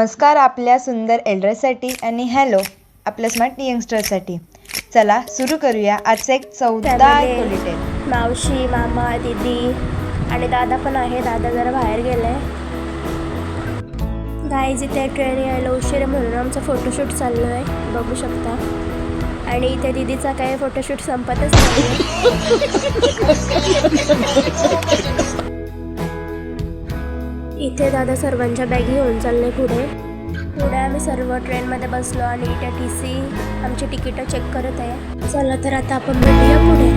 नमस्कार आपल्या सुंदर एल्डरसाठी आणि हॅलो आपल्या स्मार्ट यंगस्टरसाठी. चला सुरू करूया आजचा एक चौदा खोलीटेल. मावशी, मामा, दीदी आणि दादा पण आहे. दादा जरा बाहेर गेलाय. गाईज इथे ट्रेन यायला उशीर आहे म्हणून आमचा फोटोशूट चाललो आहे, बघू शकता. आणि इथे दीदीचा काही फोटोशूट संपतच नाही. इथे दादा सर्वांच्या बॅगी घेऊन चालले पुढे आम्ही सर्व ट्रेनमध्ये बसलो आणि इथे TC आमची तिकीटं चेक करत आहे. चला तर आता आपण भेटूया पुढे.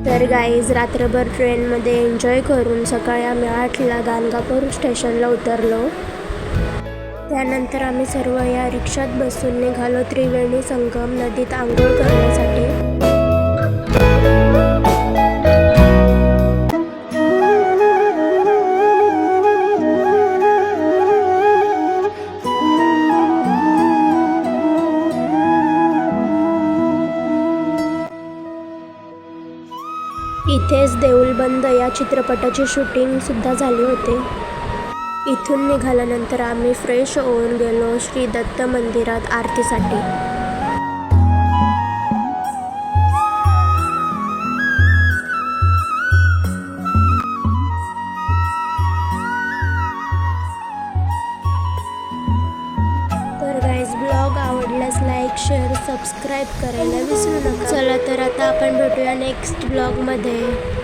तर गाईज रात्रभर ट्रेनमध्ये एन्जॉय करून सकाळी आम्ही 8ला गाणगापूर स्टेशनला उतरलो. त्यानंतर आम्ही सर्व या रिक्षात बसून निघालो त्रिवेणी संगम नदीत आंघोळ करण्यासाठी. इथेच देऊळबंद या चित्रपटाची शूटिंग सुद्धा झाली होते. इथून निघाल्यानंतर आम्ही फ्रेश होऊन गेलो श्री दत्त मंदिरात आरतीसाठी. तर गाईज ब्लॉग आवडल्यास लाईक, शेअर, सबस्क्राईब करायला विसरू नका. चला तर आता आपण भेटूया नेक्स्ट ब्लॉगमध्ये.